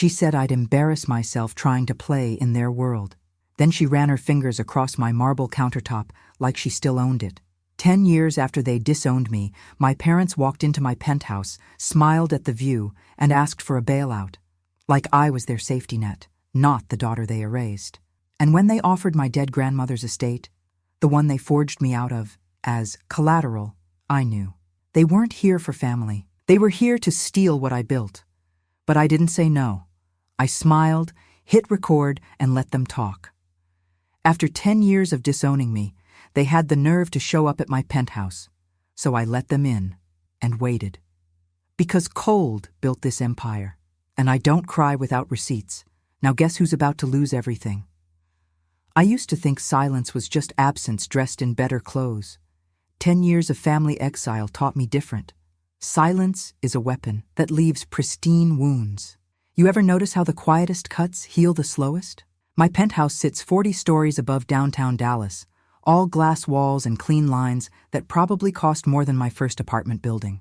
She said I'd embarrass myself trying to play in their world. Then she ran her fingers across my marble countertop like she still owned it. 10 years after they disowned me, my parents walked into my penthouse, smiled at the view, and asked for a bailout. Like I was their safety net, not the daughter they erased. And when they offered my dead grandmother's estate, the one they forged me out of, as collateral, I knew. They weren't here for family. They were here to steal what I built. But I didn't say no. I smiled, hit record, and let them talk. After 10 years of disowning me, they had the nerve to show up at my penthouse. So I let them in and waited. Because cold built this empire. And I don't cry without receipts. Now guess who's about to lose everything? I used to think silence was just absence dressed in better clothes. 10 years of family exile taught me different. Silence is a weapon that leaves pristine wounds. You ever notice how the quietest cuts heal the slowest? My penthouse sits 40 stories above downtown Dallas, all glass walls and clean lines that probably cost more than my first apartment building.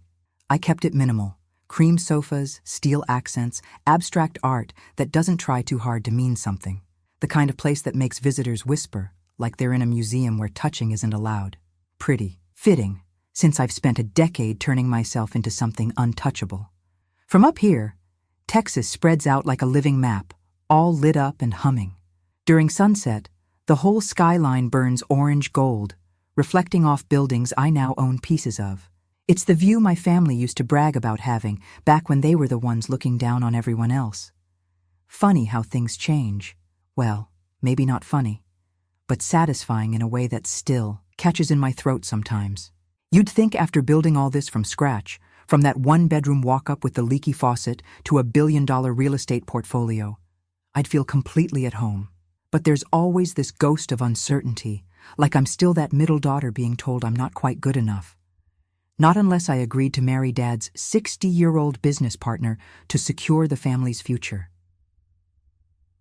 I kept it minimal. Cream sofas, steel accents, abstract art that doesn't try too hard to mean something. The kind of place that makes visitors whisper, like they're in a museum where touching isn't allowed. Pretty, fitting, since I've spent a decade turning myself into something untouchable. From up here, Texas spreads out like a living map, all lit up and humming. During sunset, the whole skyline burns orange gold, reflecting off buildings I now own pieces of. It's the view my family used to brag about having back when they were the ones looking down on everyone else. Funny how things change. Well, maybe not funny, but satisfying in a way that still catches in my throat sometimes. You'd think after building all this from scratch, from that one-bedroom walk-up with the leaky faucet to a billion-dollar real estate portfolio, I'd feel completely at home. But there's always this ghost of uncertainty, like I'm still that middle daughter being told I'm not quite good enough. Not unless I agreed to marry Dad's 60-year-old business partner to secure the family's future.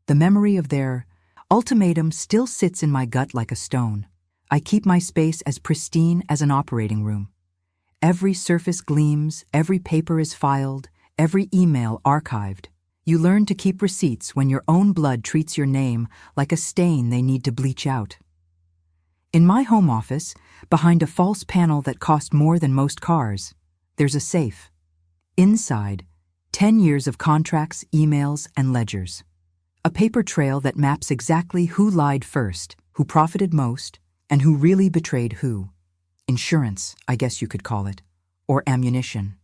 The memory of their ultimatum still sits in my gut like a stone. I keep my space as pristine as an operating room. Every surface gleams, every paper is filed, every email archived. You learn to keep receipts when your own blood treats your name like a stain they need to bleach out. In my home office, behind a false panel that cost more than most cars, there's a safe. Inside, 10 years of contracts, emails, and ledgers. A paper trail that maps exactly who lied first, who profited most, and who really betrayed who. Insurance, I guess you could call it. Or ammunition.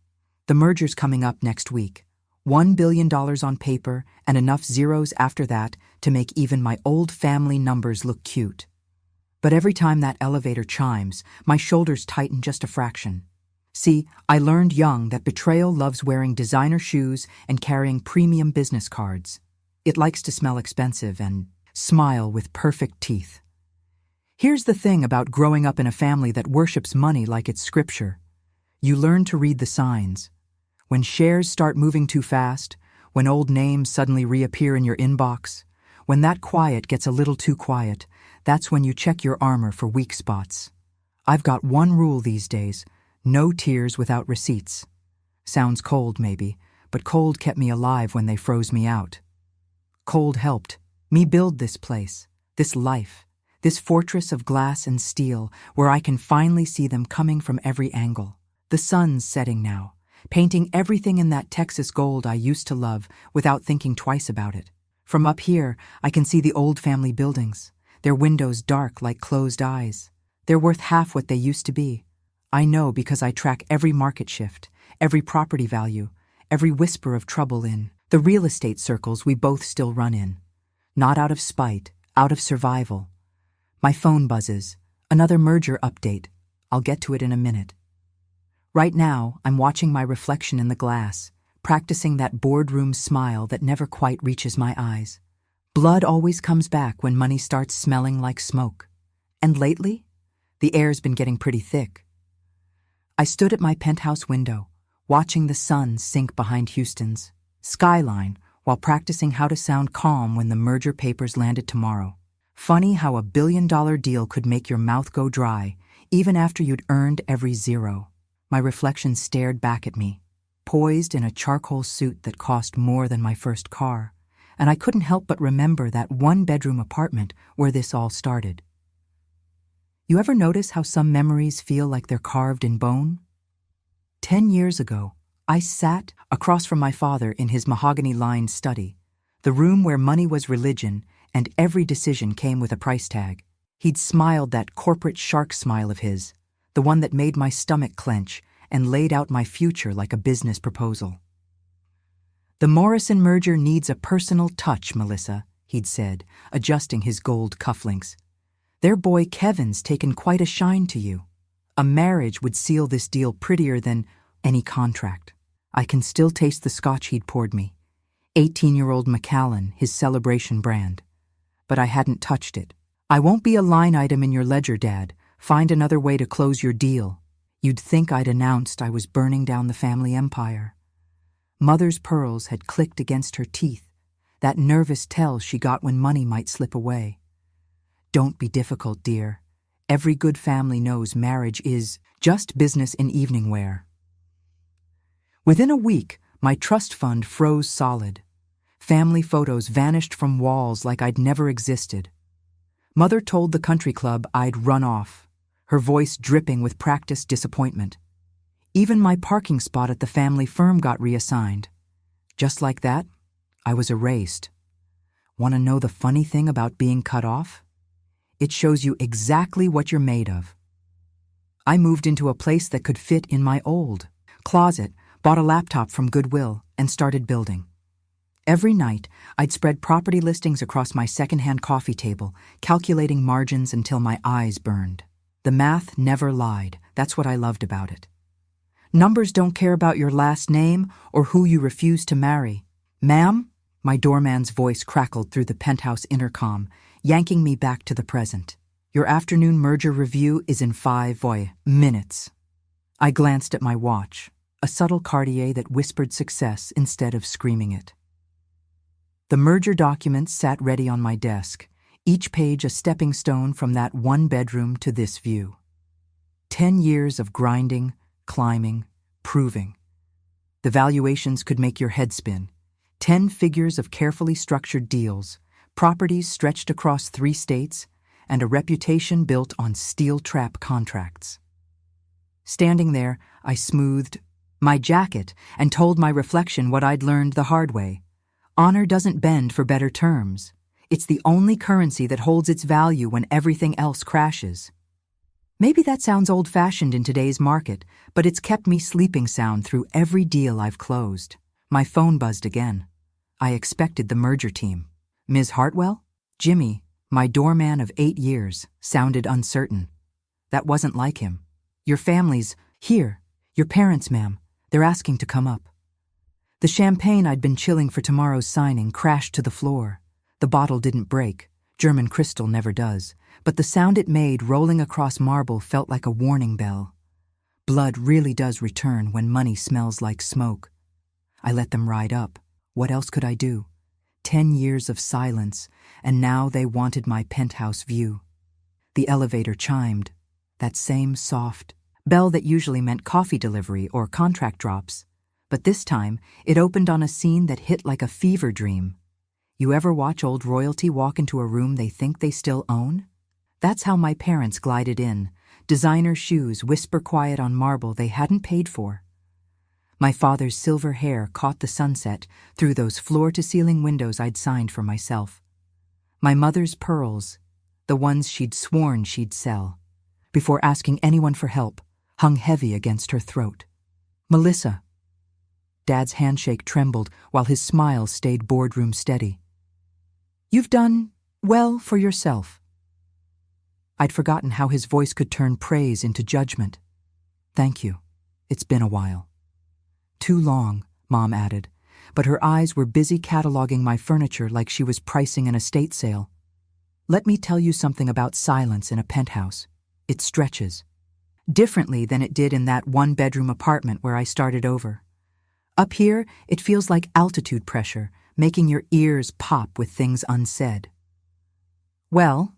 The merger's coming up next week. $1 billion on paper and enough zeros after that to make even my old family numbers look cute. But every time that elevator chimes, my shoulders tighten just a fraction. See, I learned young that betrayal loves wearing designer shoes and carrying premium business cards. It likes to smell expensive and smile with perfect teeth. Here's the thing about growing up in a family that worships money like it's scripture. You learn to read the signs. When shares start moving too fast, when old names suddenly reappear in your inbox, when that quiet gets a little too quiet, that's when you check your armor for weak spots. I've got one rule these days: no tears without receipts. Sounds cold, maybe, but cold kept me alive when they froze me out. Cold helped me build this place, this life, this fortress of glass and steel where I can finally see them coming from every angle. The sun's setting now, painting everything in that Texas gold I used to love without thinking twice about it. From up here, I can see the old family buildings, their windows dark like closed eyes. They're worth half what they used to be. I know because I track every market shift, every property value, every whisper of trouble in the real estate circles we both still run in. Not out of spite, out of survival. My phone buzzes. Another merger update. I'll get to it in a minute. Right now, I'm watching my reflection in the glass, practicing that boardroom smile that never quite reaches my eyes. Blood always comes back when money starts smelling like smoke. And lately, the air's been getting pretty thick. I stood at my penthouse window, watching the sun sink behind Houston's skyline while practicing how to sound calm when the merger papers landed tomorrow. Funny how a billion-dollar deal could make your mouth go dry, even after you'd earned every zero. My reflection stared back at me, poised in a charcoal suit that cost more than my first car, and I couldn't help but remember that one-bedroom apartment where this all started. You ever notice how some memories feel like they're carved in bone? 10 years ago, I sat across from my father in his mahogany-lined study, the room where money was religion and every decision came with a price tag. He'd smiled that corporate shark smile of his, the one that made my stomach clench and laid out my future like a business proposal. "The Morrison merger needs a personal touch, Melissa," he'd said, adjusting his gold cufflinks. "Their boy Kevin's taken quite a shine to you. A marriage would seal this deal prettier than any contract." I can still taste the scotch he'd poured me. 18-year-old Macallan, his celebration brand. But I hadn't touched it. "I won't be a line item in your ledger, Dad. Find another way to close your deal." You'd think I'd announced I was burning down the family empire. Mother's pearls had clicked against her teeth, that nervous tell she got when money might slip away. "Don't be difficult, dear. Every good family knows marriage is just business in evening wear." Within a week, my trust fund froze solid. Family photos vanished from walls like I'd never existed. Mother told the country club I'd run off, her voice dripping with practiced disappointment. Even my parking spot at the family firm got reassigned. Just like that, I was erased. Want to know the funny thing about being cut off? It shows you exactly what you're made of. I moved into a place that could fit in my old closet, bought a laptop from Goodwill, and started building. Every night, I'd spread property listings across my secondhand coffee table, calculating margins until my eyes burned. The math never lied. That's what I loved about it. Numbers don't care about your last name or who you refuse to marry. "Ma'am?" My doorman's voice crackled through the Penthouse intercom, yanking me back to the present. "Your afternoon merger review is in 5 minutes." I glanced at my watch, a subtle Cartier that whispered success instead of screaming it. The merger documents sat ready on my desk, each page a stepping stone from that one bedroom to this view. 10 years of grinding, climbing, proving. The valuations could make your head spin. 10 figures of carefully structured deals, properties stretched across 3 states, and a reputation built on steel trap contracts. Standing there, I smoothed my jacket and told my reflection what I'd learned the hard way. Honor doesn't bend for better terms. It's the only currency that holds its value when everything else crashes. Maybe that sounds old-fashioned in today's market, but it's kept me sleeping sound through every deal I've closed. My phone buzzed again. I expected the merger team. "Ms. Hartwell?" Jimmy, my doorman of 8 years, sounded uncertain. That wasn't like him. "Your family's here. Your parents, ma'am. They're asking to come up." The champagne I'd been chilling for tomorrow's signing crashed to the floor. The bottle didn't break. German crystal never does. But the sound it made rolling across marble felt like a warning bell. Blood really does return when money smells like smoke. I let them ride up. What else could I do? 10 years of silence, and now they wanted my penthouse view. The elevator chimed. That same soft bell that usually meant coffee delivery or contract drops. But this time, it opened on a scene that hit like a fever dream. You ever watch old royalty walk into a room they think they still own? That's how my parents glided in, designer shoes whisper quiet on marble they hadn't paid for. My father's silver hair caught the sunset through those floor-to-ceiling windows I'd signed for myself. My mother's pearls, the ones she'd sworn she'd sell, before asking anyone for help, hung heavy against her throat. "Melissa." Dad's handshake trembled while his smile stayed boardroom steady. "You've done well for yourself." I'd forgotten how his voice could turn praise into judgment. "Thank you. It's been a while." "Too long," Mom added, but her eyes were busy cataloging my furniture like she was pricing an estate sale. "Let me tell you something about silence in a penthouse. It stretches. Differently than it did in that one-bedroom apartment where I started over. Up here, it feels like altitude pressure, making your ears pop with things unsaid." "Well,"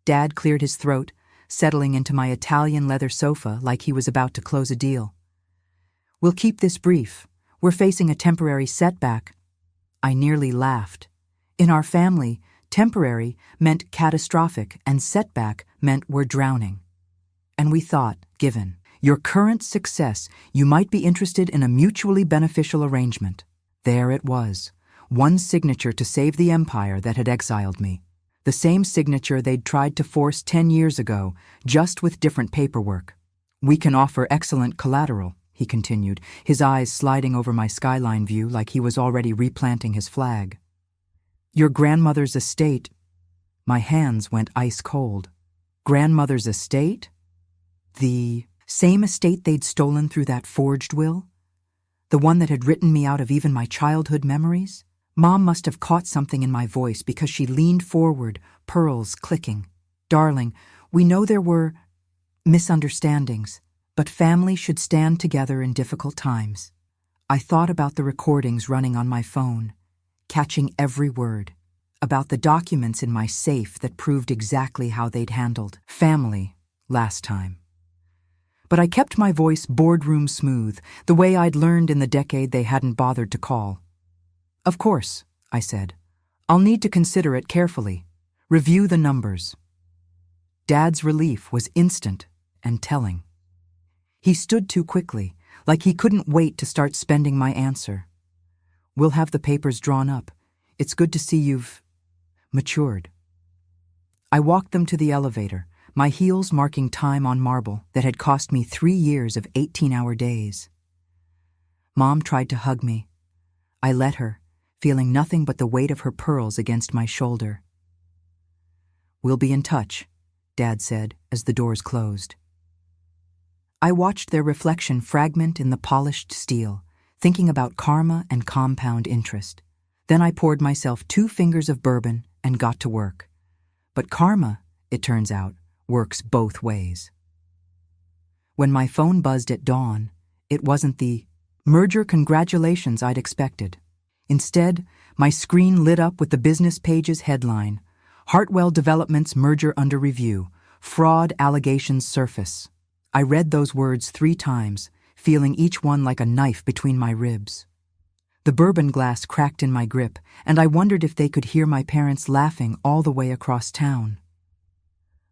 Dad cleared his throat, settling into my Italian leather sofa like he was about to close a deal. We'll keep this brief. We're facing a temporary setback. I nearly laughed. In our family, temporary meant catastrophic and setback meant we're drowning. And we thought, given your current success, you might be interested in a mutually beneficial arrangement. There it was, one signature to save the empire that had exiled me. The same signature they'd tried to force 10 years ago, just with different paperwork. We can offer excellent collateral, he continued, his eyes sliding over my skyline view like he was already replanting his flag. Your grandmother's estate. My hands went ice cold. Grandmother's estate? The same estate they'd stolen through that forged will? The one that had written me out of even my childhood memories? Mom must have caught something in my voice because she leaned forward, pearls clicking. Darling, we know there were misunderstandings, but family should stand together in difficult times. I thought about the recordings running on my phone, catching every word, about the documents in my safe that proved exactly how they'd handled family last time. But I kept my voice boardroom smooth, the way I'd learned in the decade they hadn't bothered to call. Of course, I said. I'll need to consider it carefully. Review the numbers. Dad's relief was instant and telling. He stood too quickly, like he couldn't wait to start spending my answer. We'll have the papers drawn up. It's good to see you've matured. I walked them to the elevator, my heels marking time on marble that had cost me 3 years of 18-hour days. Mom tried to hug me. I let her, feeling nothing but the weight of her pearls against my shoulder. We'll be in touch, Dad said as the doors closed. I watched their reflection fragment in the polished steel, thinking about karma and compound interest. Then I poured myself 2 fingers of bourbon and got to work. But karma, it turns out, works both ways. When my phone buzzed at dawn, it wasn't the merger congratulations I'd expected. Instead, my screen lit up with the business page's headline, Hartwell Developments Merger Under Review, Fraud Allegations Surface. I read those words 3 times, feeling each one like a knife between my ribs. The bourbon glass cracked in my grip, and I wondered if they could hear my parents laughing all the way across town.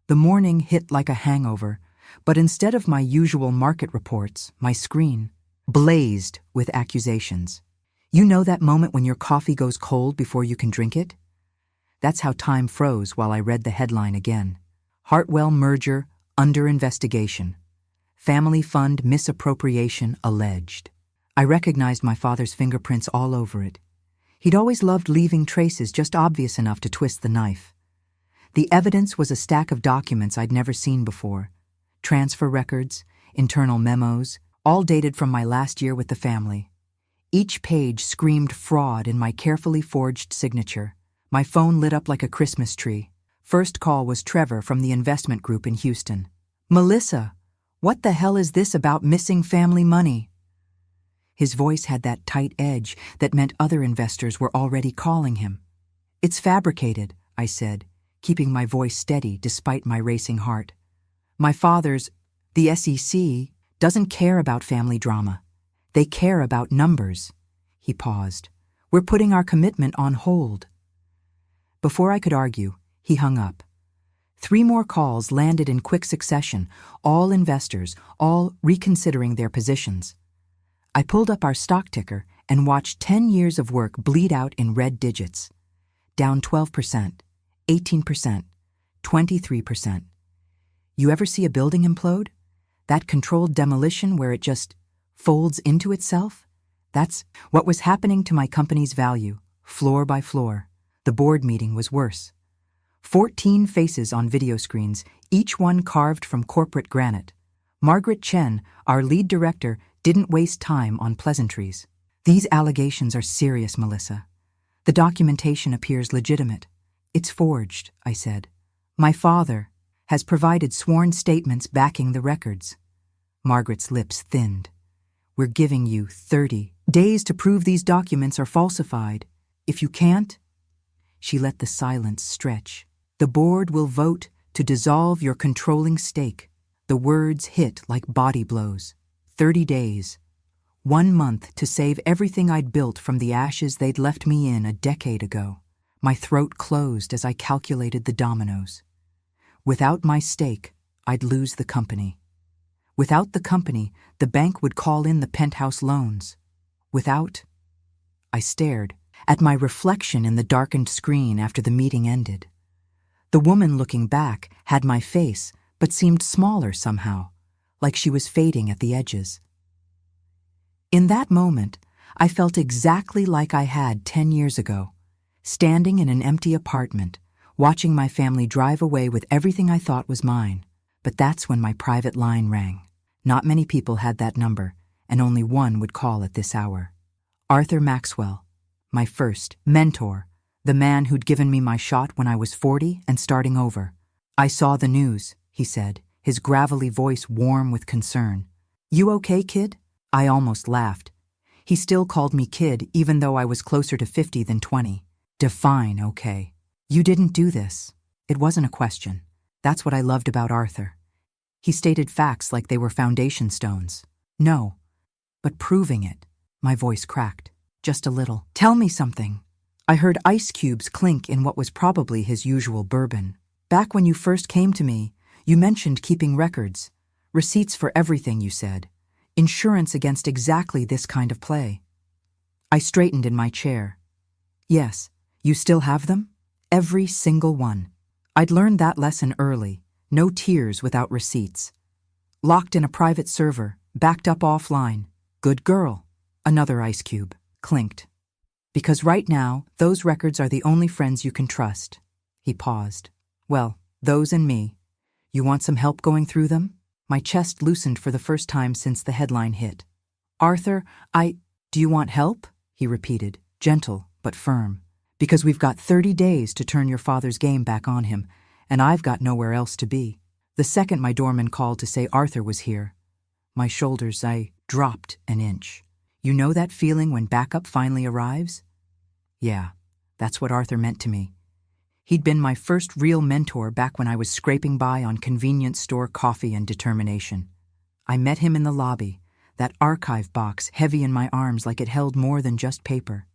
The morning hit like a hangover, but instead of my usual market reports, my screen blazed with accusations. You know that moment when your coffee goes cold before you can drink it? That's how time froze while I read the headline again. Hartwell merger under investigation. Family fund misappropriation alleged. I recognized my father's fingerprints all over it. He'd always loved leaving traces just obvious enough to twist the knife. The evidence was a stack of documents I'd never seen before. Transfer records, internal memos, all dated from my last year with the family. Each page screamed fraud in my carefully forged signature. My phone lit up like a Christmas tree. First call was Trevor from the investment group in Houston. Melissa, what the hell is this about missing family money? His voice had that tight edge that meant other investors were already calling him. It's fabricated, I said, keeping my voice steady despite my racing heart. My father's, the SEC, doesn't care about family drama. They care about numbers. He paused. We're putting our commitment on hold. Before I could argue, he hung up. 3 more calls landed in quick succession, all investors, all reconsidering their positions. I pulled up our stock ticker and watched 10 years of work bleed out in red digits. Down 12%, 18%, 23%. You ever see a building implode? That controlled demolition where it just folds into itself? That's what was happening to my company's value, floor by floor. The board meeting was worse. 14 faces on video screens, each one carved from corporate granite. Margaret Chen, our lead director, didn't waste time on pleasantries. These allegations are serious, Melissa. The documentation appears legitimate. It's forged, I said. My father has provided sworn statements backing the records. Margaret's lips thinned. We're giving you 30 days to prove these documents are falsified. If you can't, she let the silence stretch. The board will vote to dissolve your controlling stake. The words hit like body blows. 30 days. 1 month to save everything I'd built from the ashes they'd left me in a decade ago. My throat closed as I calculated the dominoes. Without my stake, I'd lose the company. Without the company, the bank would call in the Penthouse loans. I stared at my reflection in the darkened screen after the meeting ended. The woman looking back had my face, but seemed smaller somehow, like she was fading at the edges. In that moment, I felt exactly like I had 10 years ago, standing in an empty apartment, watching my family drive away with everything I thought was mine. But that's when my private line rang. Not many people had that number, and only one would call at this hour. Arthur Maxwell, my first mentor, the man who'd given me my shot when I was 40 and starting over. "I saw the news," he said, his gravelly voice warm with concern. "You okay, kid?" I almost laughed. He still called me kid even though I was closer to 50 than 20. Define okay. "You didn't do this." It wasn't a question. That's what I loved about Arthur. He stated facts like they were foundation stones. "No, but proving it." My voice cracked, just a little. "Tell me something." I heard ice cubes clink in what was probably his usual bourbon. "Back when you first came to me, you mentioned keeping records. Receipts for everything, you said. Insurance against exactly this kind of play." I straightened in my chair. "Yes, you still have them? Every single one." I'd learned that lesson early. No tears without receipts. Locked in a private server, backed up offline. "Good girl." Another ice cube clinked. "Because right now, those records are the only friends you can trust." He paused. "Well, those and me. You want some help going through them?" My chest loosened for the first time since the headline hit. "Arthur, do you want help?" he repeated, gentle but firm. "Because we've got 30 days to turn your father's game back on him, and I've got nowhere else to be." The second my doorman called to say Arthur was here, my shoulders, I dropped an inch. You know that feeling when backup finally arrives? Yeah, that's what Arthur meant to me. He'd been my first real mentor back when I was scraping by on convenience store coffee and determination. I met him in the lobby, that archive box heavy in my arms like it held more than just paper.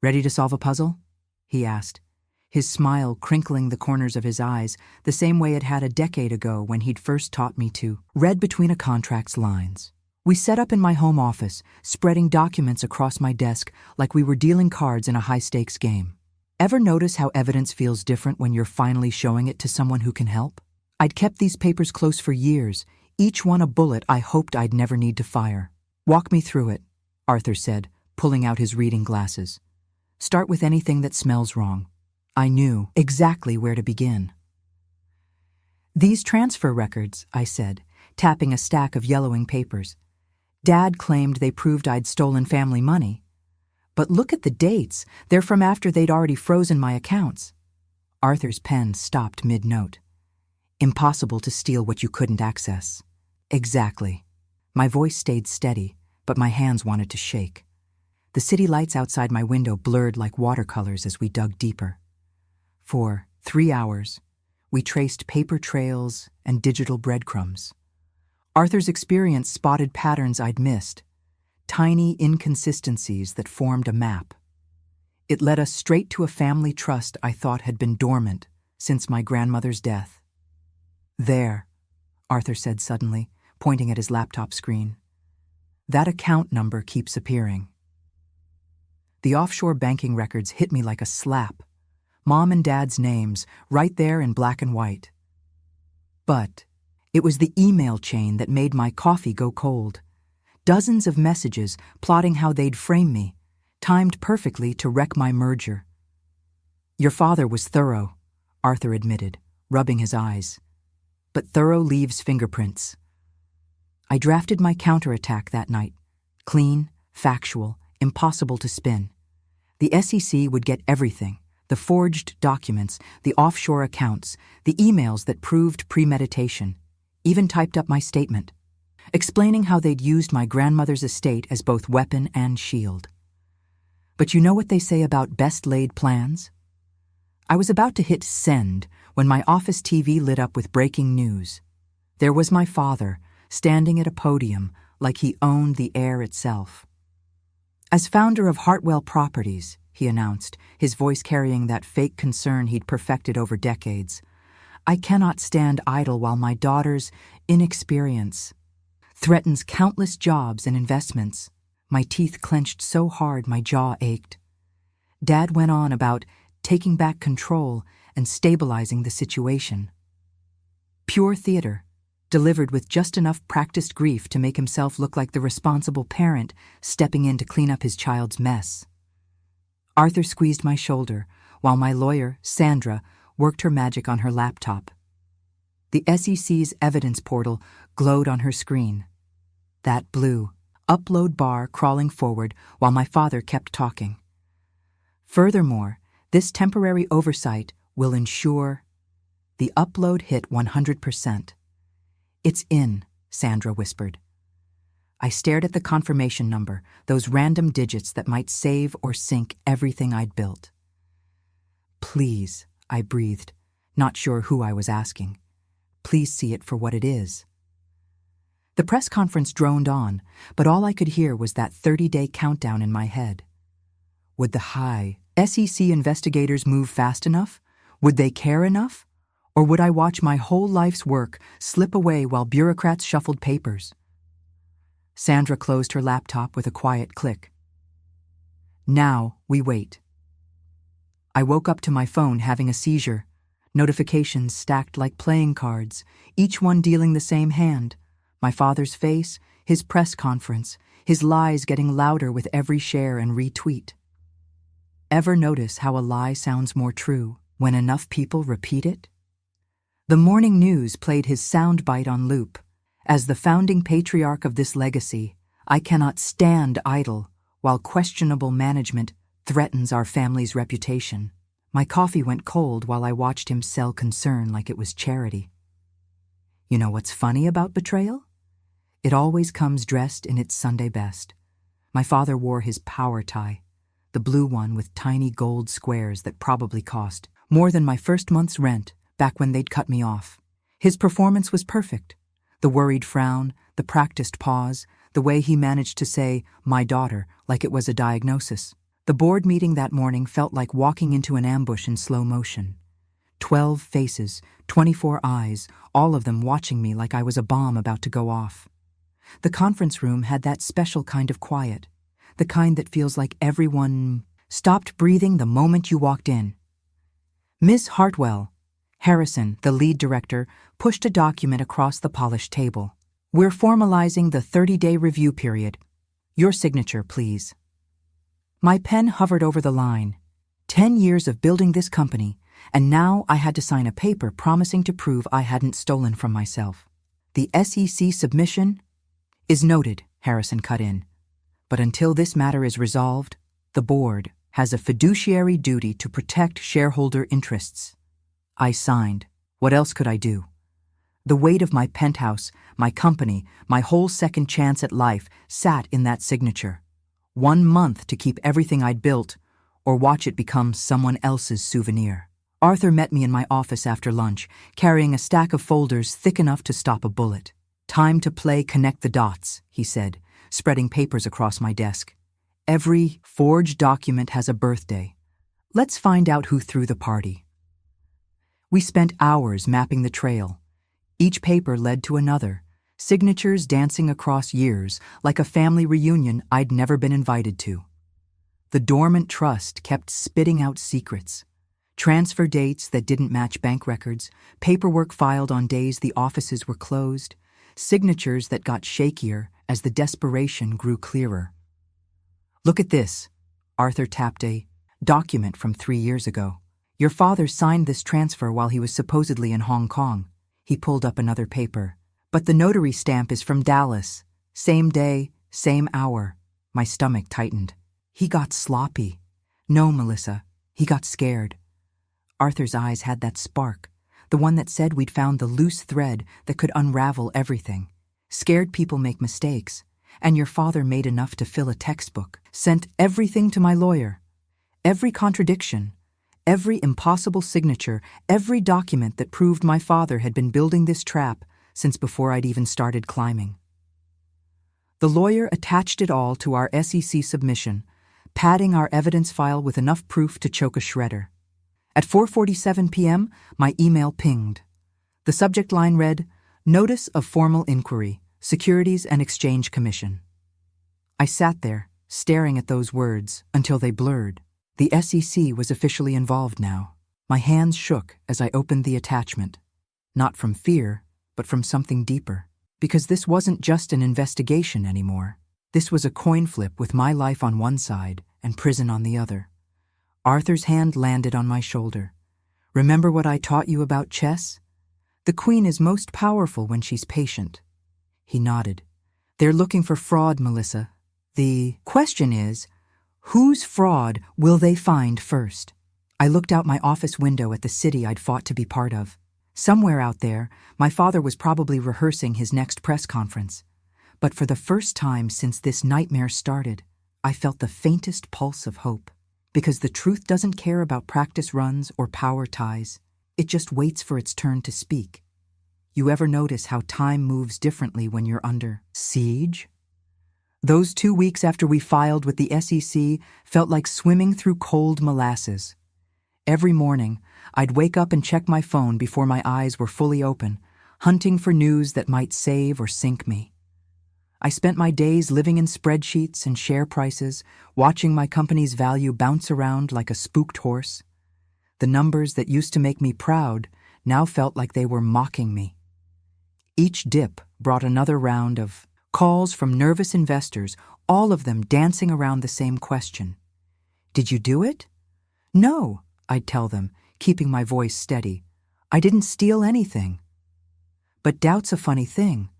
"Ready to solve a puzzle?" he asked, his smile crinkling the corners of his eyes the same way it had a decade ago when he'd first taught me to read between a contract's lines. We set up in my home office, spreading documents across my desk like we were dealing cards in a high-stakes game. Ever notice how evidence feels different when you're finally showing it to someone who can help? I'd kept these papers close for years, each one a bullet I hoped I'd never need to fire. "Walk me through it," Arthur said, pulling out his reading glasses. "Start with anything that smells wrong." I knew exactly where to begin. "These transfer records," I said, tapping a stack of yellowing papers. "Dad claimed they proved I'd stolen family money. But look at the dates. They're from after they'd already frozen my accounts." Arthur's pen stopped mid-note. "Impossible to steal what you couldn't access." "Exactly." My voice stayed steady, but my hands wanted to shake. The city lights outside my window blurred like watercolors as we dug deeper. For 3 hours, we traced paper trails and digital breadcrumbs. Arthur's experience spotted patterns I'd missed, tiny inconsistencies that formed a map. It led us straight to a family trust I thought had been dormant since my grandmother's death. "There," Arthur said suddenly, pointing at his laptop screen. "That account number keeps appearing." The offshore banking records hit me like a slap. Mom and Dad's names, right there in black and white. But it was the email chain that made my coffee go cold. Dozens of messages plotting how they'd frame me, timed perfectly to wreck my merger. "Your father was thorough," Arthur admitted, rubbing his eyes. "But thorough leaves fingerprints." I drafted my counterattack that night. Clean, factual, impossible to spin. The SEC would get everything. The forged documents, the offshore accounts, the emails that proved premeditation. Even typed up my statement, explaining how they'd used my grandmother's estate as both weapon and shield. But you know what they say about best-laid plans? I was about to hit send when my office TV lit up with breaking news. There was my father, standing at a podium, like he owned the air itself. "As founder of Hartwell Properties," he announced, his voice carrying that fake concern he'd perfected over decades, "I cannot stand idle while my daughter's inexperience threatens countless jobs and investments." My teeth clenched so hard my jaw ached. Dad went on about taking back control and stabilizing the situation. Pure theater, delivered with just enough practiced grief to make himself look like the responsible parent stepping in to clean up his child's mess. Arthur squeezed my shoulder, while my lawyer, Sandra, worked her magic on her laptop. The SEC's evidence portal glowed on her screen. That blue upload bar crawling forward while my father kept talking. "Furthermore, this temporary oversight will ensure..." The upload hit 100%. "It's in," Sandra whispered. I stared at the confirmation number, those random digits that might save or sink everything I'd built. "Please," I breathed, not sure who I was asking. "Please see it for what it is." The press conference droned on, but all I could hear was that 30-day countdown in my head. Would the high SEC investigators move fast enough? Would they care enough? Or would I watch my whole life's work slip away while bureaucrats shuffled papers? Sandra closed her laptop with a quiet click. "Now we wait." I woke up to my phone having a seizure, notifications stacked like playing cards, each one dealing the same hand. My father's face, his press conference, his lies getting louder with every share and retweet. Ever notice how a lie sounds more true when enough people repeat it? The morning news played his soundbite on loop. "As the founding patriarch of this legacy, I cannot stand idle while questionable management threatens our family's reputation." My coffee went cold while I watched him sell concern like it was charity. You know what's funny about betrayal? It always comes dressed in its Sunday best. My father wore his power tie, the blue one with tiny gold squares that probably cost more than my first month's rent back when they'd cut me off. His performance was perfect. The worried frown, the practiced pause, the way he managed to say, "my daughter," like it was a diagnosis. The board meeting that morning felt like walking into an ambush in slow motion. 12 faces, 24 eyes, all of them watching me like I was a bomb about to go off. The conference room had that special kind of quiet, the kind that feels like everyone stopped breathing the moment you walked in. Miss Hartwell, Harrison, the lead director, pushed a document across the polished table. "We're formalizing the 30-day review period. Your signature, please." My pen hovered over the line. 10 years of building this company, and now I had to sign a paper promising to prove I hadn't stolen from myself. "The SEC submission is noted," Harrison cut in. "But until this matter is resolved, the board has a fiduciary duty to protect shareholder interests." I signed. What else could I do? The weight of my penthouse, my company, my whole second chance at life sat in that signature. 1 month to keep everything I'd built, or watch it become someone else's souvenir. Arthur met me in my office after lunch, carrying a stack of folders thick enough to stop a bullet. "Time to play connect the dots," he said, spreading papers across my desk. "Every forged document has a birthday. Let's find out who threw the party." We spent hours mapping the trail. Each paper led to another, signatures dancing across years like a family reunion I'd never been invited to. The dormant trust kept spitting out secrets. Transfer dates that didn't match bank records, paperwork filed on days the offices were closed, signatures that got shakier as the desperation grew clearer. "Look at this." Arthur tapped a document from 3 years ago. "Your father signed this transfer while he was supposedly in Hong Kong." He pulled up another paper. "But the notary stamp is from Dallas. Same day, same hour." My stomach tightened. He got sloppy. No, Melissa, he got scared. Arthur's eyes had that spark, the one that said we'd found the loose thread that could unravel everything. Scared people make mistakes, and your father made enough to fill a textbook. Sent everything to my lawyer. Every contradiction, every impossible signature, every document that proved my father had been building this trap since before I'd even started climbing. The lawyer attached it all to our SEC submission, padding our evidence file with enough proof to choke a shredder. At 4:47 p.m., my email pinged. The subject line read, "Notice of Formal Inquiry, Securities and Exchange Commission." I sat there, staring at those words, until they blurred. The SEC was officially involved now. My hands shook as I opened the attachment. Not from fear, but from something deeper. Because this wasn't just an investigation anymore. This was a coin flip with my life on one side and prison on the other. Arthur's hand landed on my shoulder. "Remember what I taught you about chess? The queen is most powerful when she's patient." He nodded. "They're looking for fraud, Melissa. The question is, whose fraud will they find first?" I looked out my office window at the city I'd fought to be part of. Somewhere out there, my father was probably rehearsing his next press conference. But for the first time since this nightmare started, I felt the faintest pulse of hope. Because the truth doesn't care about practice runs or power ties. It just waits for its turn to speak. You ever notice how time moves differently when you're under siege? Those 2 weeks after we filed with the SEC felt like swimming through cold molasses. Every morning, I'd wake up and check my phone before my eyes were fully open, hunting for news that might save or sink me. I spent my days living in spreadsheets and share prices, watching my company's value bounce around like a spooked horse. The numbers that used to make me proud now felt like they were mocking me. Each dip brought another round of calls from nervous investors, all of them dancing around the same question. "Did you do it?" "No," I'd tell them, keeping my voice steady. "I didn't steal anything." But doubt's a funny thing.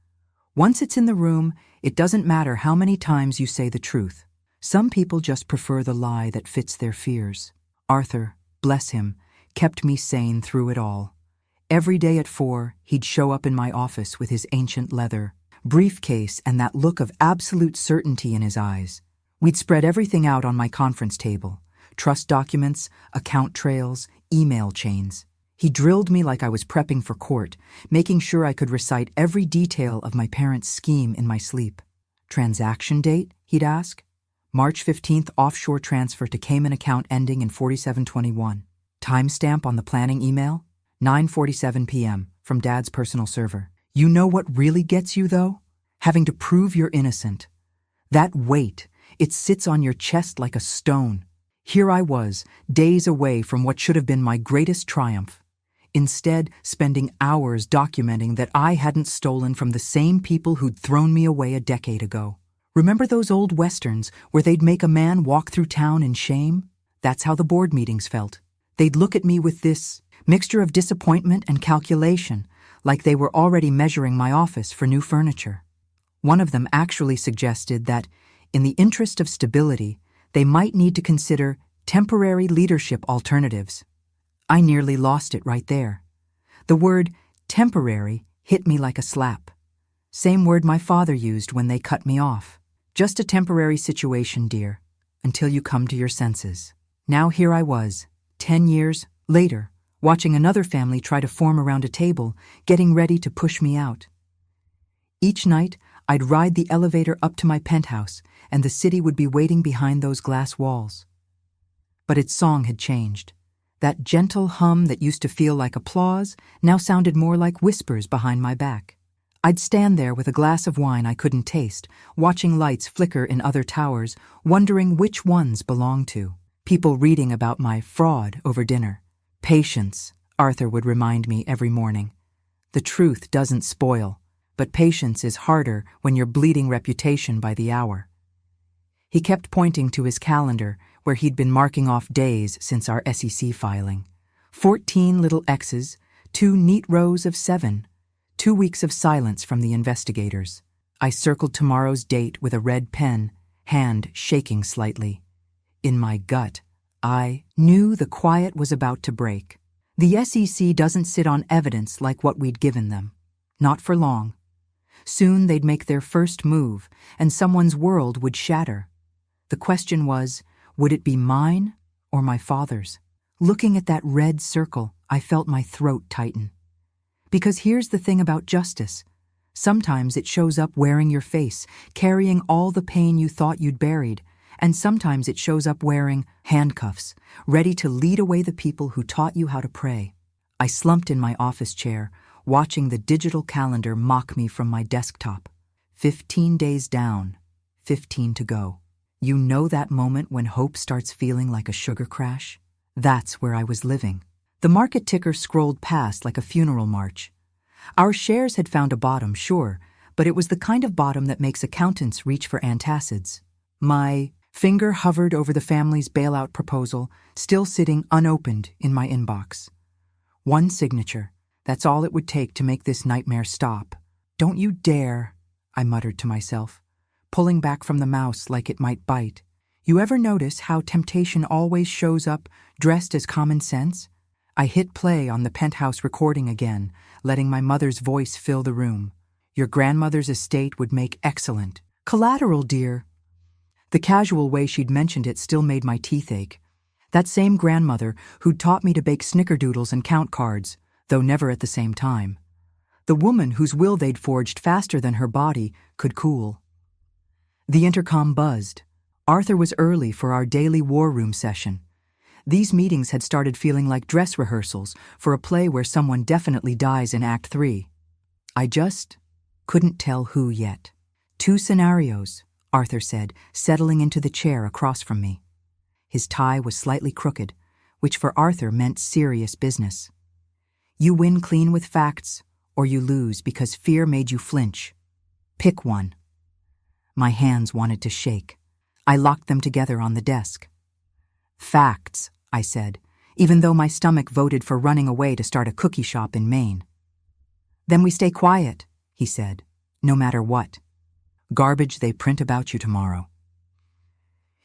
Once it's in the room, it doesn't matter how many times you say the truth. Some people just prefer the lie that fits their fears. Arthur, bless him, kept me sane through it all. Every day at 4, he'd show up in my office with his ancient leather briefcase and that look of absolute certainty in his eyes. We'd spread everything out on my conference table. Trust documents, account trails, email chains. He drilled me like I was prepping for court, making sure I could recite every detail of my parents' scheme in my sleep. "Transaction date?" he'd ask. "March 15th offshore transfer to Cayman account ending in 4721. Timestamp on the planning email? 9:47 p.m. from Dad's personal server. You know what really gets you, though? Having to prove you're innocent. That weight, it sits on your chest like a stone. Here I was, days away from what should have been my greatest triumph. Instead, spending hours documenting that I hadn't stolen from the same people who'd thrown me away a decade ago. Remember those old westerns where they'd make a man walk through town in shame? That's how the board meetings felt. They'd look at me with this mixture of disappointment and calculation, like they were already measuring my office for new furniture. One of them actually suggested that, in the interest of stability, they might need to consider temporary leadership alternatives. I nearly lost it right there. The word temporary hit me like a slap. Same word my father used when they cut me off. Just a temporary situation, dear, until you come to your senses. Now here I was, 10 years later, watching another family try to form around a table, getting ready to push me out. Each night, I'd ride the elevator up to my penthouse, and the city would be waiting behind those glass walls. But its song had changed. That gentle hum that used to feel like applause now sounded more like whispers behind my back. I'd stand there with a glass of wine I couldn't taste, watching lights flicker in other towers, wondering which ones belonged to. People reading about my fraud over dinner. "Patience," Arthur would remind me every morning. "The truth doesn't spoil, but patience is harder when you're bleeding reputation by the hour." He kept pointing to his calendar, where he'd been marking off days since our SEC filing. 14 little X's, 2 neat rows of 7, 2 weeks of silence from the investigators. I circled tomorrow's date with a red pen, hand shaking slightly. In my gut, I knew the quiet was about to break. The SEC doesn't sit on evidence like what we'd given them. Not for long. Soon they'd make their first move, and someone's world would shatter. The question was, would it be mine or my father's? Looking at that red circle, I felt my throat tighten. Because here's the thing about justice. Sometimes it shows up wearing your face, carrying all the pain you thought you'd buried, and sometimes it shows up wearing handcuffs, ready to lead away the people who taught you how to pray. I slumped in my office chair, watching the digital calendar mock me from my desktop. 15 days down, 15 to go. You know that moment when hope starts feeling like a sugar crash? That's where I was living. The market ticker scrolled past like a funeral march. Our shares had found a bottom, sure, but it was the kind of bottom that makes accountants reach for antacids. My finger hovered over the family's bailout proposal, still sitting unopened in my inbox. One signature. That's all it would take to make this nightmare stop. Don't you dare, I muttered to myself, pulling back from the mouse like it might bite. You ever notice how temptation always shows up dressed as common sense? I hit play on the Penthouse recording again, letting my mother's voice fill the room. Your grandmother's estate would make excellent collateral, dear. The casual way she'd mentioned it still made my teeth ache. That same grandmother who'd taught me to bake snickerdoodles and count cards, though never at the same time. The woman whose will they'd forged faster than her body could cool. The intercom buzzed. Arthur was early for our daily war room session. These meetings had started feeling like dress rehearsals for a play where someone definitely dies in Act 3. I just couldn't tell who yet. 2 scenarios, Arthur said, settling into the chair across from me. His tie was slightly crooked, which for Arthur meant serious business. You win clean with facts, or you lose because fear made you flinch. Pick one. My hands wanted to shake. I locked them together on the desk. Facts, I said, even though my stomach voted for running away to start a cookie shop in Maine. Then we stay quiet, he said, no matter what. Garbage they print about you tomorrow.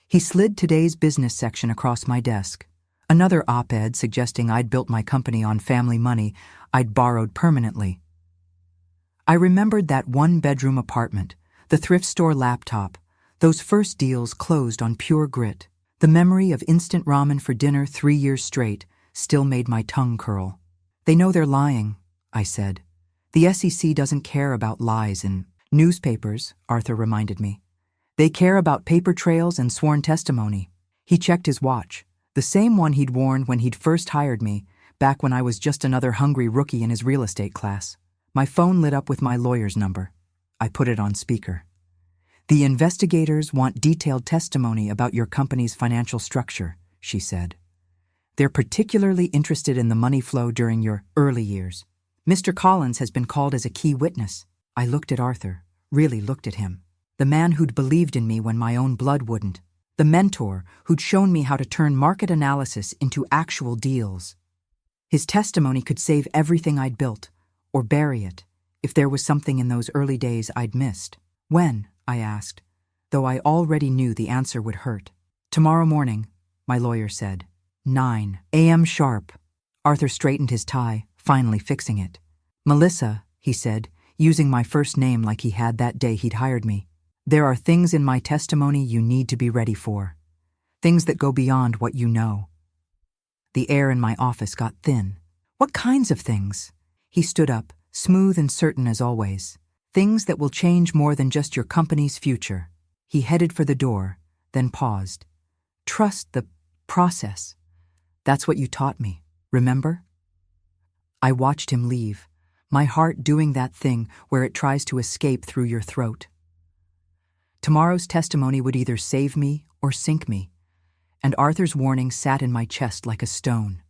He slid today's business section across my desk. Another op-ed suggesting I'd built my company on family money I'd borrowed permanently. I remembered that 1-bedroom apartment, the thrift store laptop, those first deals closed on pure grit. The memory of instant ramen for dinner 3 years straight still made my tongue curl. They know they're lying, I said. The SEC doesn't care about lies in newspapers, Arthur reminded me. They care about paper trails and sworn testimony. He checked his watch, the same one he'd worn when he'd first hired me, back when I was just another hungry rookie in his real estate class. My phone lit up with my lawyer's number. I put it on speaker. The investigators want detailed testimony about your company's financial structure, she said. They're particularly interested in the money flow during your early years. Mr. Collins has been called as a key witness. I looked at Arthur, really looked at him. The man who'd believed in me when my own blood wouldn't. The mentor who'd shown me how to turn market analysis into actual deals. His testimony could save everything I'd built, or bury it, if there was something in those early days I'd missed. When? I asked, though I already knew the answer would hurt. Tomorrow morning, my lawyer said. 9 a.m. sharp. Arthur straightened his tie, finally fixing it. Melissa, he said, using my first name like he had that day he'd hired me. There are things in my testimony you need to be ready for. Things that go beyond what you know. The air in my office got thin. What kinds of things? He stood up, smooth and certain as always. Things that will change more than just your company's future. He headed for the door, then paused. Trust the process. That's what you taught me, remember? I watched him leave, my heart doing that thing where it tries to escape through your throat. Tomorrow's testimony would either save me or sink me, and Arthur's warning sat in my chest like a stone.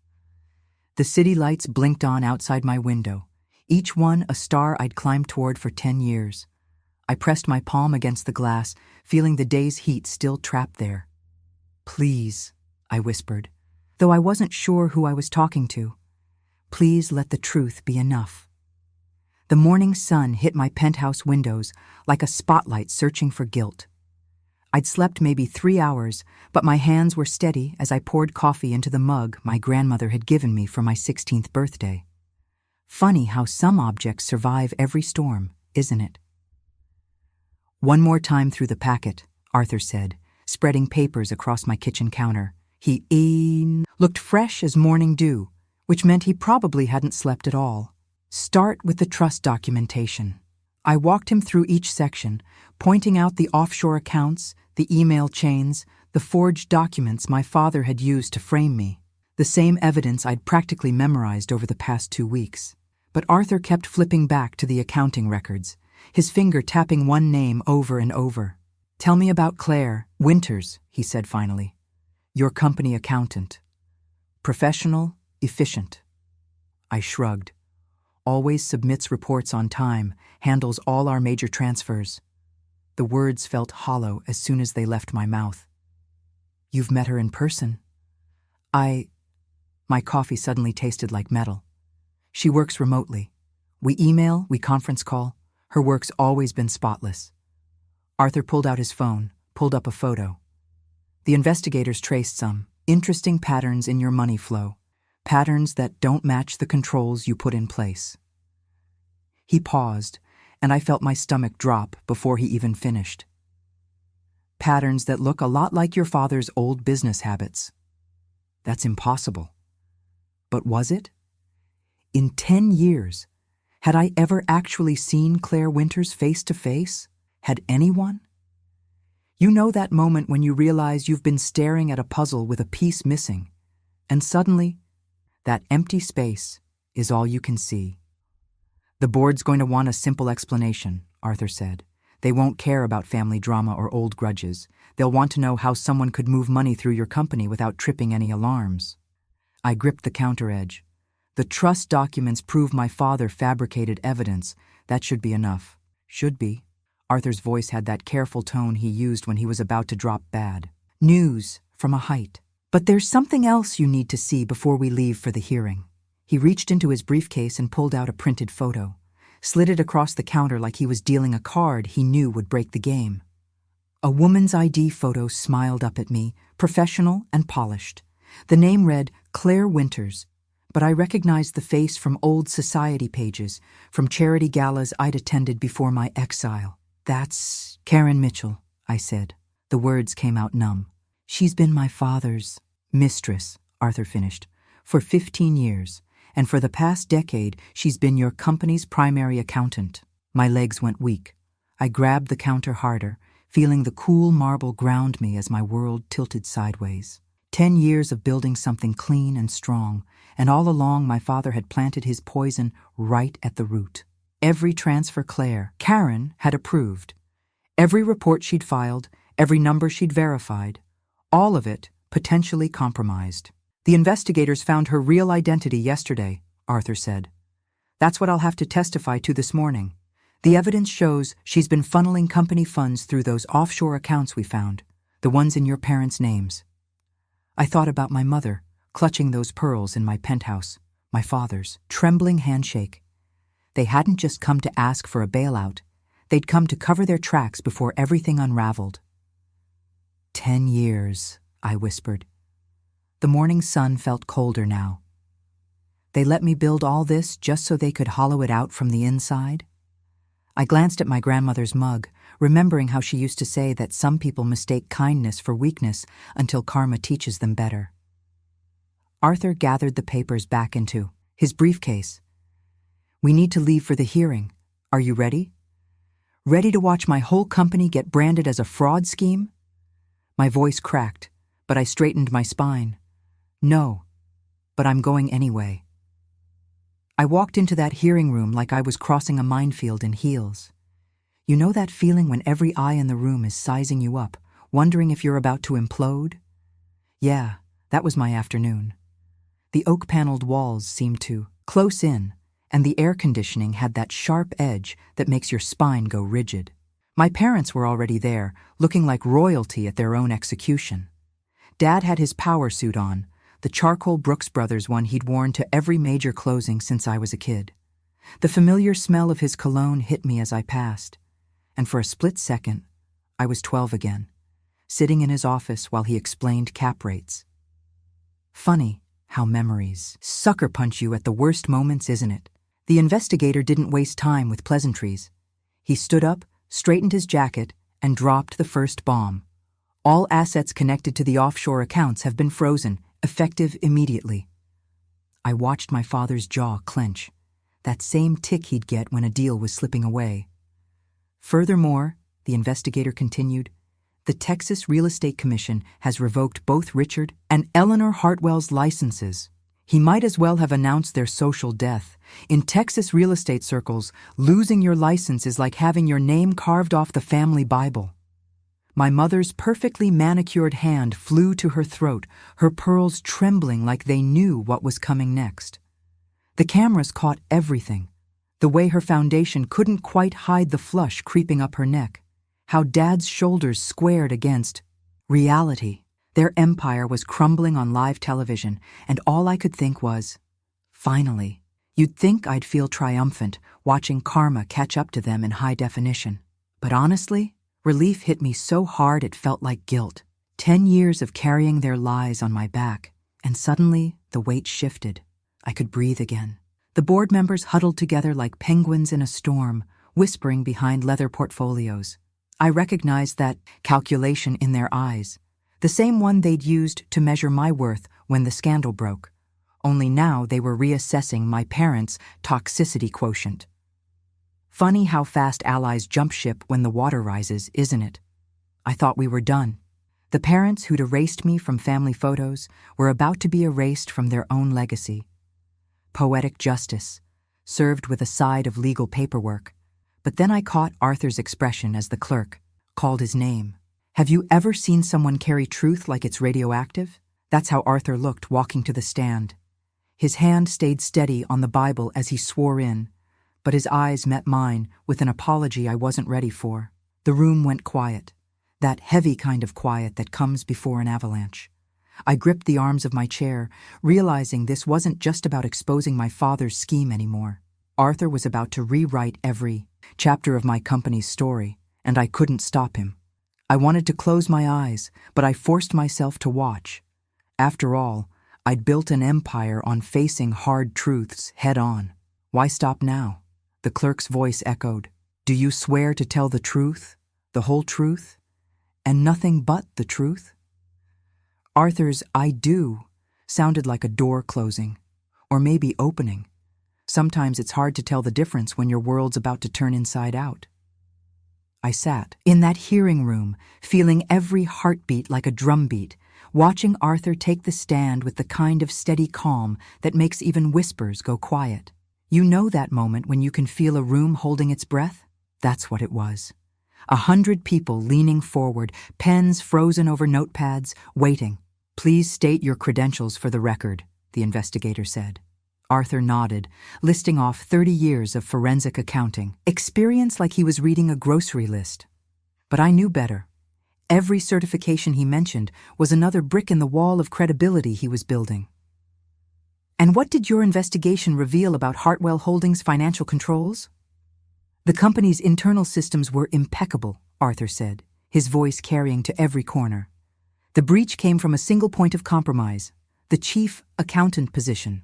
The city lights blinked on outside my window, each one a star I'd climbed toward for 10 years. I pressed my palm against the glass, feeling the day's heat still trapped there. Please, I whispered, though I wasn't sure who I was talking to. Please let the truth be enough. The morning sun hit my penthouse windows like a spotlight searching for guilt. I'd slept maybe 3 hours, but my hands were steady as I poured coffee into the mug my grandmother had given me for my 16th birthday. Funny how some objects survive every storm, isn't it? One more time through the packet, Arthur said, spreading papers across my kitchen counter. He looked fresh as morning dew, which meant he probably hadn't slept at all. Start with the trust documentation. I walked him through each section, pointing out the offshore accounts, the email chains, the forged documents my father had used to frame me, the same evidence I'd practically memorized over the past 2 weeks. But Arthur kept flipping back to the accounting records, his finger tapping one name over and over. "Tell me about Claire Winters," he said finally. "Your company accountant. Professional, efficient." I shrugged. "Always submits reports on time, handles all our major transfers." The words felt hollow as soon as they left my mouth. "You've met her in person?" My coffee suddenly tasted like metal. "She works remotely. We email, we conference call. Her work's always been spotless." Arthur pulled out his phone, pulled up a photo. "The investigators traced some interesting patterns in your money flow, patterns that don't match the controls you put in place." He paused, and I felt my stomach drop before he even finished. "Patterns that look a lot like your father's old business habits." That's impossible. But was it? In 10 years, had I ever actually seen Claire Winters face to face? Had anyone? You know that moment when you realize you've been staring at a puzzle with a piece missing, and suddenly, that empty space is all you can see. "The board's going to want a simple explanation," Arthur said. "They won't care about family drama or old grudges. They'll want to know how someone could move money through your company without tripping any alarms." I gripped the counter edge. "The trust documents prove my father fabricated evidence. That should be enough." "Should be." Arthur's voice had that careful tone he used when he was about to drop bad. "News from a height. But there's something else you need to see before we leave for the hearing." He reached into his briefcase and pulled out a printed photo, slid it across the counter like he was dealing a card he knew would break the game. A woman's ID photo smiled up at me, professional and polished. The name read Claire Winters, but I recognized the face from old society pages, from charity galas I'd attended before my exile. "That's Karen Mitchell," I said. The words came out numb. "She's been my father's mistress," Arthur finished, "for 15 years, and for the past decade she's been your company's primary accountant." My legs went weak. I grabbed the counter harder, feeling the cool marble ground me as my world tilted sideways. 10 years of building something clean and strong, and all along my father had planted his poison right at the root. Every transfer Karen had approved. Every report she'd filed, every number she'd verified, all of it potentially compromised. "The investigators found her real identity yesterday," Arthur said. "That's what I'll have to testify to this morning. The evidence shows she's been funneling company funds through those offshore accounts we found, the ones in your parents' names." I thought about my mother, clutching those pearls in my penthouse, my father's trembling handshake. They hadn't just come to ask for a bailout. They'd come to cover their tracks before everything unraveled. 10 years, I whispered. The morning sun felt colder now. They let me build all this just so they could hollow it out from the inside? I glanced at my grandmother's mug, remembering how she used to say that some people mistake kindness for weakness until karma teaches them better. Arthur gathered the papers back into his briefcase. "We need to leave for the hearing. Are you ready? Ready to watch my whole company get branded as a fraud scheme?" My voice cracked, but I straightened my spine. "No, but I'm going anyway." I walked into that hearing room like I was crossing a minefield in heels. You know that feeling when every eye in the room is sizing you up, wondering if you're about to implode? Yeah, that was my afternoon. The oak-paneled walls seemed to close in, and the air conditioning had that sharp edge that makes your spine go rigid. My parents were already there, looking like royalty at their own execution. Dad had his power suit on, the charcoal Brooks Brothers one he'd worn to every major closing since I was a kid. The familiar smell of his cologne hit me as I passed, and for a split second, I was 12 again, sitting in his office while he explained cap rates. Funny how memories sucker punch you at the worst moments, isn't it? The investigator didn't waste time with pleasantries. He stood up, straightened his jacket, and dropped the first bomb. "All assets connected to the offshore accounts have been frozen, effective immediately." I watched my father's jaw clench, that same tick he'd get when a deal was slipping away. Furthermore, the investigator continued, the Texas Real Estate Commission has revoked both Richard and Eleanor Hartwell's licenses. He might as well have announced their social death. In Texas real estate circles, losing your license is like having your name carved off the family Bible. My mother's perfectly manicured hand flew to her throat, her pearls trembling like they knew what was coming next. The cameras caught everything. The way her foundation couldn't quite hide the flush creeping up her neck. How Dad's shoulders squared against reality. Their empire was crumbling on live television, and all I could think was, finally. You'd think I'd feel triumphant watching karma catch up to them in high definition. But honestly, relief hit me so hard it felt like guilt. 10 years of carrying their lies on my back, and suddenly the weight shifted. I could breathe again. The board members huddled together like penguins in a storm, whispering behind leather portfolios. I recognized that calculation in their eyes, the same one they'd used to measure my worth when the scandal broke. Only now they were reassessing my parents' toxicity quotient. Funny how fast allies jump ship when the water rises, isn't it? I thought we were done. The parents who'd erased me from family photos were about to be erased from their own legacy. Poetic justice, served with a side of legal paperwork. But then I caught Arthur's expression as the clerk called his name. Have you ever seen someone carry truth like it's radioactive? That's how Arthur looked walking to the stand. His hand stayed steady on the Bible as he swore in, but his eyes met mine with an apology I wasn't ready for. The room went quiet, that heavy kind of quiet that comes before an avalanche. I gripped the arms of my chair, realizing this wasn't just about exposing my father's scheme anymore. Arthur was about to rewrite every chapter of my company's story, and I couldn't stop him. I wanted to close my eyes, but I forced myself to watch. After all, I'd built an empire on facing hard truths head-on. Why stop now? The clerk's voice echoed. Do you swear to tell the truth, the whole truth, and nothing but the truth? Arthur's "I do" sounded like a door closing, or maybe opening. Sometimes it's hard to tell the difference when your world's about to turn inside out. I sat in that hearing room, feeling every heartbeat like a drumbeat, watching Arthur take the stand with the kind of steady calm that makes even whispers go quiet. You know that moment when you can feel a room holding its breath? That's what it was. 100 people leaning forward, pens frozen over notepads, waiting. Please state your credentials for the record, the investigator said. Arthur nodded, listing off 30 years of forensic accounting, experience like he was reading a grocery list. But I knew better. Every certification he mentioned was another brick in the wall of credibility he was building. And what did your investigation reveal about Hartwell Holdings' financial controls? The company's internal systems were impeccable, Arthur said, his voice carrying to every corner. The breach came from a single point of compromise, the chief accountant position.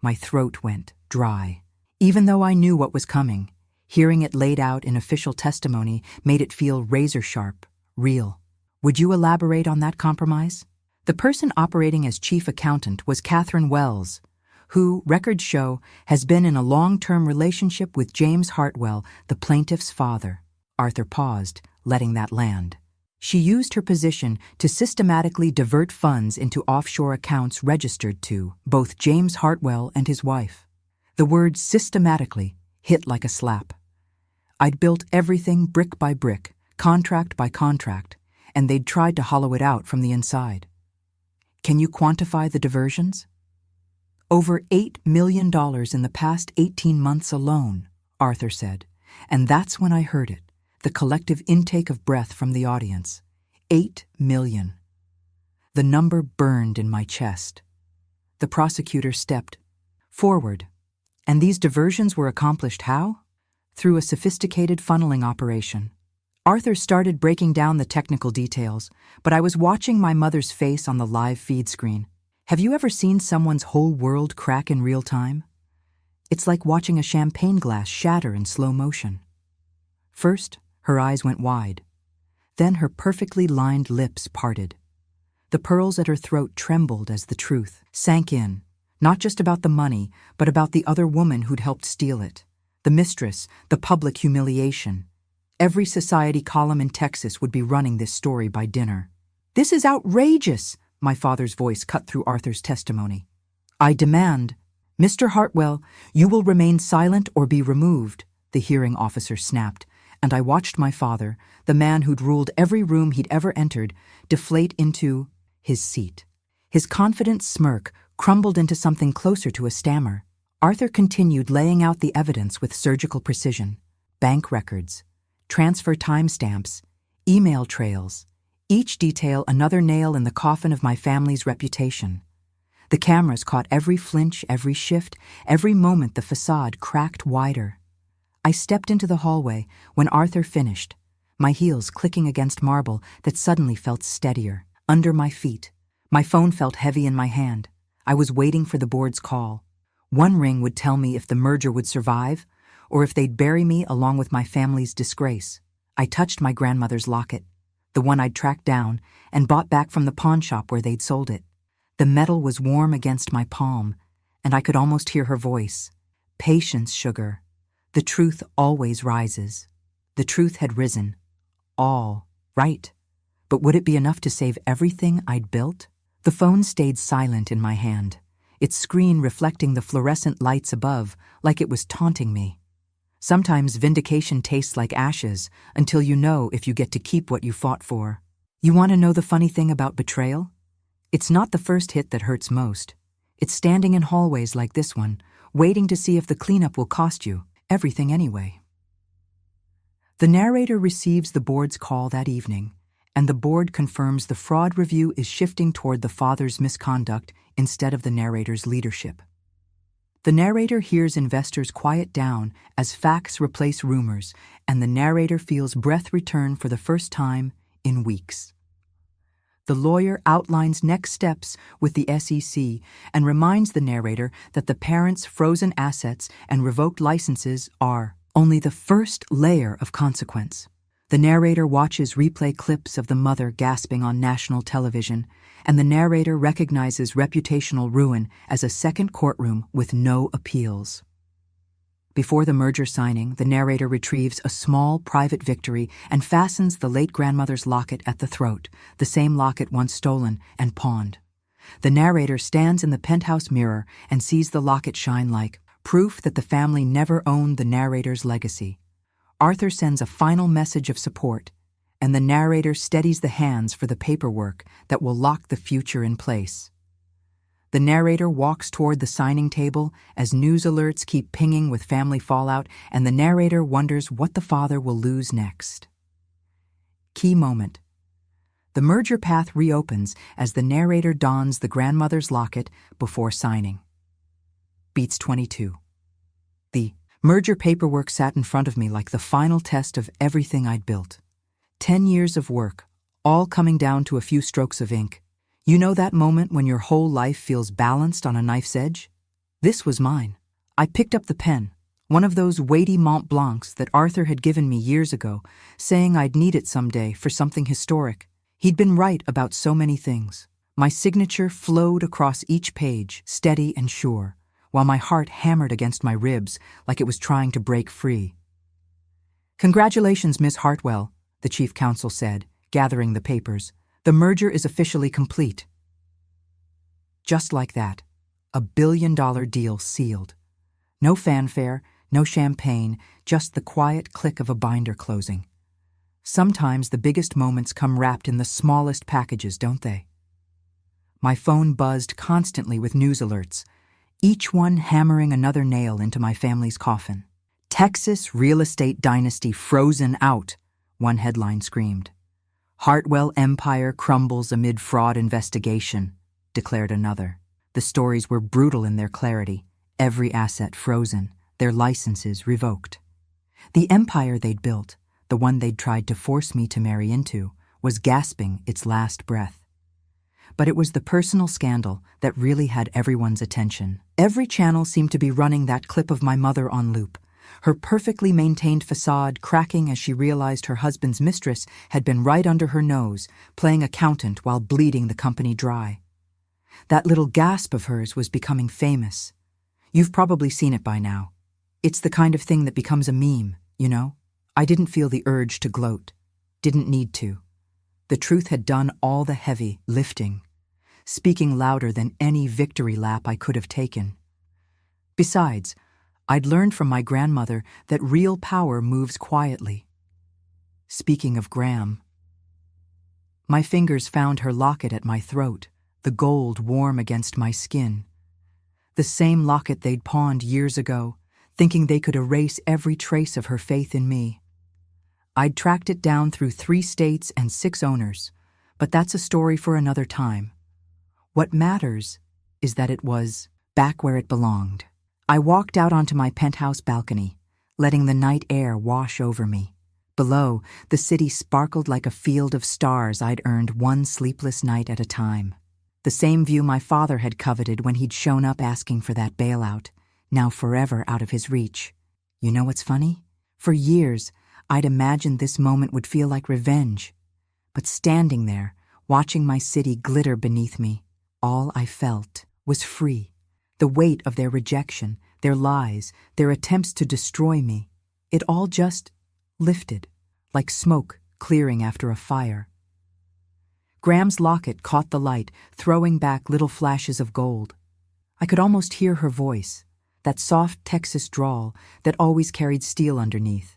My throat went dry. Even though I knew what was coming, hearing it laid out in official testimony made it feel razor-sharp, real. Would you elaborate on that compromise? The person operating as chief accountant was Catherine Wells, who, records show, has been in a long-term relationship with James Hartwell, the plaintiff's father. Arthur paused, letting that land. She used her position to systematically divert funds into offshore accounts registered to both James Hartwell and his wife. The word systematically hit like a slap. I'd built everything brick by brick, contract by contract, and they'd tried to hollow it out from the inside. Can you quantify the diversions? Over $8 million in the past 18 months alone, Arthur said, and that's when I heard it. The collective intake of breath from the audience. 8 million. The number burned in my chest. The prosecutor stepped forward. And these diversions were accomplished how? Through a sophisticated funneling operation. Arthur started breaking down the technical details, but I was watching my mother's face on the live feed screen. Have you ever seen someone's whole world crack in real time? It's like watching a champagne glass shatter in slow motion. First, her eyes went wide. Then her perfectly lined lips parted. The pearls at her throat trembled as the truth sank in, not just about the money, but about the other woman who'd helped steal it, the mistress, the public humiliation. Every society column in Texas would be running this story by dinner. "This is outrageous," my father's voice cut through Arthur's testimony. "I demand—" "Mr. Hartwell, you will remain silent or be removed," the hearing officer snapped, and I watched my father, the man who'd ruled every room he'd ever entered, deflate into his seat. His confident smirk crumbled into something closer to a stammer. Arthur continued laying out the evidence with surgical precision. Bank records, transfer timestamps, email trails, each detail another nail in the coffin of my family's reputation. The cameras caught every flinch, every shift, every moment the facade cracked wider. I stepped into the hallway when Arthur finished, my heels clicking against marble that suddenly felt steadier. Under my feet, my phone felt heavy in my hand. I was waiting for the board's call. One ring would tell me if the merger would survive, or if they'd bury me along with my family's disgrace. I touched my grandmother's locket, the one I'd tracked down and bought back from the pawn shop where they'd sold it. The metal was warm against my palm, and I could almost hear her voice. "Patience, sugar. The truth always rises." The truth had risen. All right. But would it be enough to save everything I'd built? The phone stayed silent in my hand, its screen reflecting the fluorescent lights above like it was taunting me. Sometimes vindication tastes like ashes until you know if you get to keep what you fought for. You want to know the funny thing about betrayal? It's not the first hit that hurts most. It's standing in hallways like this one, waiting to see if the cleanup will cost you everything anyway. The narrator receives the board's call that evening, and the board confirms the fraud review is shifting toward the father's misconduct instead of the narrator's leadership. The narrator hears investors quiet down as facts replace rumors, and the narrator feels breath return for the first time in weeks. The lawyer outlines next steps with the SEC and reminds the narrator that the parents' frozen assets and revoked licenses are only the first layer of consequence. The narrator watches replay clips of the mother gasping on national television, and the narrator recognizes reputational ruin as a second courtroom with no appeals. Before the merger signing, the narrator retrieves a small private victory and fastens the late grandmother's locket at the throat, the same locket once stolen and pawned. The narrator stands in the penthouse mirror and sees the locket shine like proof that the family never owned the narrator's legacy. Arthur sends a final message of support, and the narrator steadies the hands for the paperwork that will lock the future in place. The narrator walks toward the signing table as news alerts keep pinging with family fallout, and the narrator wonders what the father will lose next. Key moment. The merger path reopens as the narrator dons the grandmother's locket before signing. Beats 22. The merger paperwork sat in front of me like the final test of everything I'd built. 10 years of work, all coming down to a few strokes of ink. You know that moment when your whole life feels balanced on a knife's edge? This was mine. I picked up the pen, one of those weighty Mont Blancs that Arthur had given me years ago, saying I'd need it someday for something historic. He'd been right about so many things. My signature flowed across each page, steady and sure, while my heart hammered against my ribs like it was trying to break free. "Congratulations, Miss Hartwell," the chief counsel said, gathering the papers. "The merger is officially complete." Just like that, a billion-dollar deal sealed. No fanfare, no champagne, just the quiet click of a binder closing. Sometimes the biggest moments come wrapped in the smallest packages, don't they? My phone buzzed constantly with news alerts, each one hammering another nail into my family's coffin. "Texas real estate dynasty frozen out," one headline screamed. "Hartwell empire crumbles amid fraud investigation," declared another. The stories were brutal in their clarity, every asset frozen, their licenses revoked. The empire they'd built, the one they'd tried to force me to marry into, was gasping its last breath. But it was the personal scandal that really had everyone's attention. Every channel seemed to be running that clip of my mother on loop, her perfectly maintained facade cracking as she realized her husband's mistress had been right under her nose, playing accountant while bleeding the company dry. That little gasp of hers was becoming famous. You've probably seen it by now. It's the kind of thing that becomes a meme, you know? I didn't feel the urge to gloat. Didn't need to. The truth had done all the heavy lifting, speaking louder than any victory lap I could have taken. Besides, I'd learned from my grandmother that real power moves quietly. Speaking of Gram, my fingers found her locket at my throat, the gold warm against my skin. The same locket they'd pawned years ago, thinking they could erase every trace of her faith in me. I'd tracked it down through 3 states and 6 owners, but that's a story for another time. What matters is that it was back where it belonged. I walked out onto my penthouse balcony, letting the night air wash over me. Below, the city sparkled like a field of stars I'd earned one sleepless night at a time. The same view my father had coveted when he'd shown up asking for that bailout, now forever out of his reach. You know what's funny? For years, I'd imagined this moment would feel like revenge. But standing there, watching my city glitter beneath me, all I felt was free. The weight of their rejection, their lies, their attempts to destroy me, it all just lifted, like smoke clearing after a fire. Gram's locket caught the light, throwing back little flashes of gold. I could almost hear her voice, that soft Texas drawl that always carried steel underneath.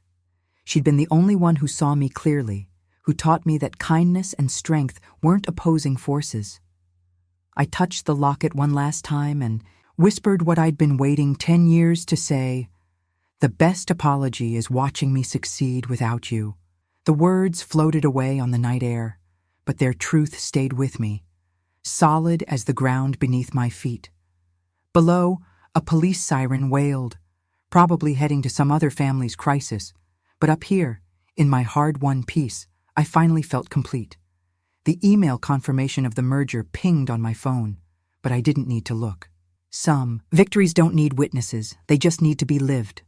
She'd been the only one who saw me clearly, who taught me that kindness and strength weren't opposing forces. I touched the locket one last time and whispered what I'd been waiting 10 years to say. The best apology is watching me succeed without you. The words floated away on the night air, but their truth stayed with me, solid as the ground beneath my feet. Below, a police siren wailed, probably heading to some other family's crisis. But up here, in my hard-won peace, I finally felt complete. The email confirmation of the merger pinged on my phone, but I didn't need to look. Some victories don't need witnesses, they just need to be lived.